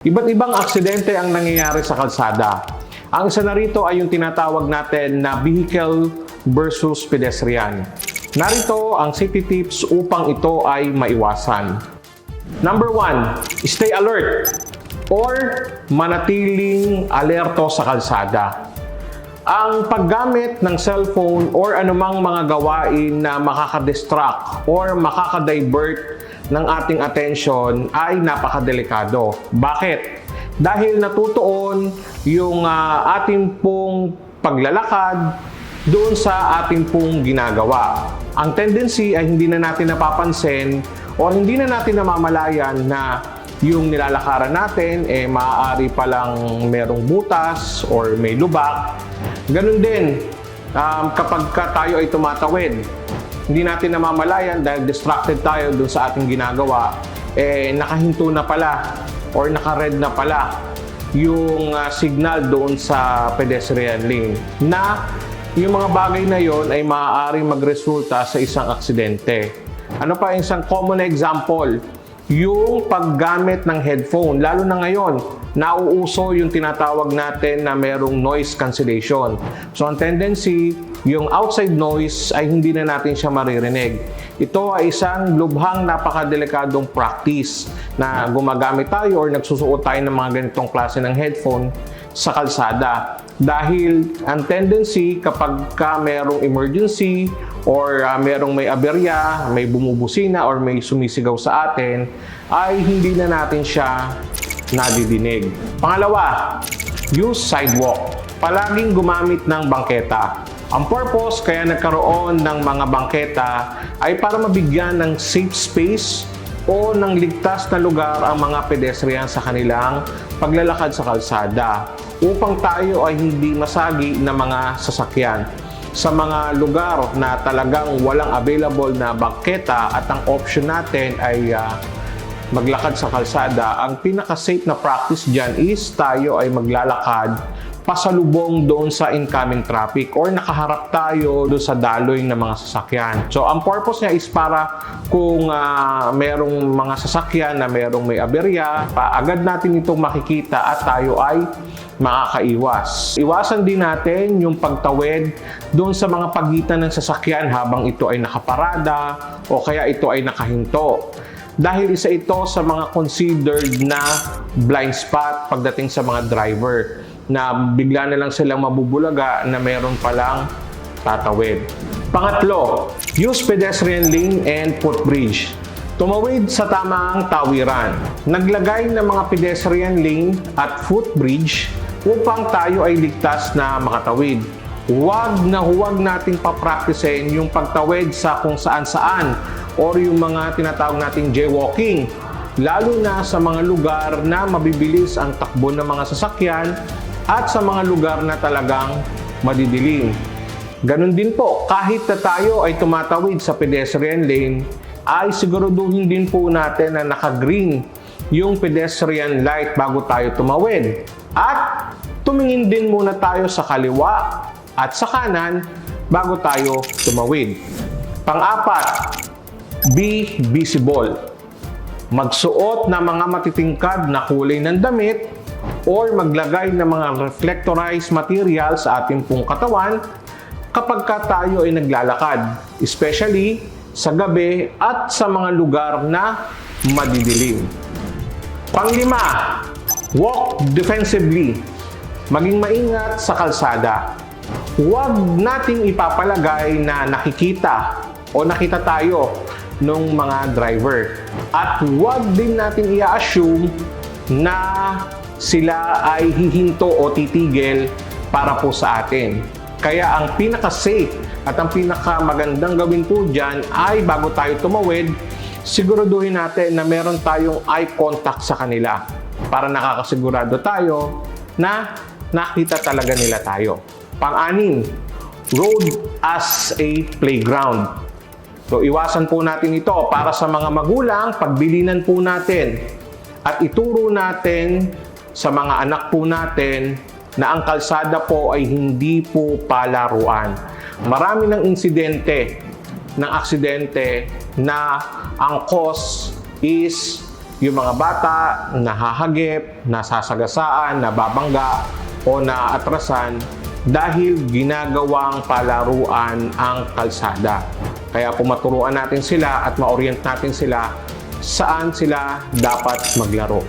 Iba't ibang aksidente ang nangyayari sa kalsada. Ang isa na rito ay yung tinatawag natin na vehicle versus pedestrian. Narito ang city tips upang ito ay maiwasan. Number 1, stay alert or manatiling alerto sa kalsada. Ang paggamit ng cellphone or anumang mga gawain na makakadistract or makakadivert ng ating atensyon ay napakadelikado. Bakit? Dahil natutuon yung ating pong paglalakad doon sa ating pong ginagawa. Ang tendency ay hindi na natin napapansin o hindi na natin namamalayan na yung nilalakaran natin maaari palang merong butas or may lubak. Ganun din kapag tayo ay tumatawid. Hindi natin namamalayan dahil distracted tayo doon sa ating ginagawa, nakahinto na pala or naka-red na pala yung signal doon sa pedestrian lane na yung mga bagay na yon ay maaaring magresulta sa isang aksidente. Ano pa isang common example? Yung paggamit ng headphone, lalo na ngayon, nauuso yung tinatawag natin na merong noise cancellation. So ang tendency, yung outside noise ay hindi na natin siya maririnig. Ito ay isang lubhang napakadelikadong practice na gumagamit tayo or nagsusuot tayo ng mga ganitong klase ng headphone sa kalsada. Dahil ang tendency kapag merong emergency or merong may aberya, may bumubusina or may sumisigaw sa atin, ay hindi na natin siya nadidinig. Pangalawa, use sidewalk. Palaging gumamit ng bangketa. Ang purpose kaya nagkaroon ng mga bangketa ay para mabigyan ng safe space o ng ligtas na lugar ang mga pedestrian sa kanilang paglalakad sa kalsada upang tayo ay hindi masagi ng mga sasakyan. Sa mga lugar na talagang walang available na bangketa at ang option natin ay maglakad sa kalsada, ang pinaka-safe na practice dyan is tayo ay maglalakad pasalubong doon sa incoming traffic or nakaharap tayo doon sa daloy ng mga sasakyan. So, ang purpose niya is para kung merong mga sasakyan na merong may aberya, agad natin itong makikita at tayo ay makakaiwas. Iwasan din natin yung pagtawid doon sa mga pagitan ng sasakyan habang ito ay nakaparada o kaya ito ay nakahinto. Dahil isa ito sa mga considered na blind spot pagdating sa mga driver na bigla na lang silang mabubulaga na meron palang tatawid. Pangatlo, use pedestrian lane and footbridge. Tumawid sa tamang tawiran. Naglagay ng mga pedestrian lane at footbridge upang tayo ay ligtas na makatawid. Huwag nating papraktisin yung pagtawid sa kung saan-saan or yung mga tinatawag nating jaywalking. Lalo na sa mga lugar na mabibilis ang takbo ng mga sasakyan at sa mga lugar na talagang madidilim. Ganun din po, kahit na tayo ay tumatawid sa pedestrian lane, ay siguraduhin din po natin na naka-green yung pedestrian light bago tayo tumawid. At tumingin din muna tayo sa kaliwa at sa kanan bago tayo tumawid. Pang-apat, be visible. Magsuot ng mga matitingkad na kulay ng damit or maglagay ng mga reflectorized material sa ating pong katawan kapag tayo ay naglalakad, especially sa gabi at sa mga lugar na madidilim. Panglima, walk defensively. Maging maingat sa kalsada. Huwag nating ipapalagay na nakikita o nakita tayo ng mga driver. At huwag din natin i-assume na sila ay hihinto o titigil para po sa atin. Kaya ang pinaka-safe at ang pinaka-magandang gawin po dyan ay bago tayo tumawid, siguraduhin natin na meron tayong eye contact sa kanila para nakakasigurado tayo na nakita talaga nila tayo. Pang-anim, road as a playground. So, iwasan po natin ito para sa mga magulang, pagbilinan po natin at ituro natin sa mga anak po natin na ang kalsada po ay hindi po palaruan. Marami ng aksidente na ang cause is yung mga bata nahahagip, nasasagasaan, nababangga o naatrasan dahil ginagawang palaruan ang kalsada. Kaya pumaturuan natin sila at ma-orient natin sila saan sila dapat maglaro.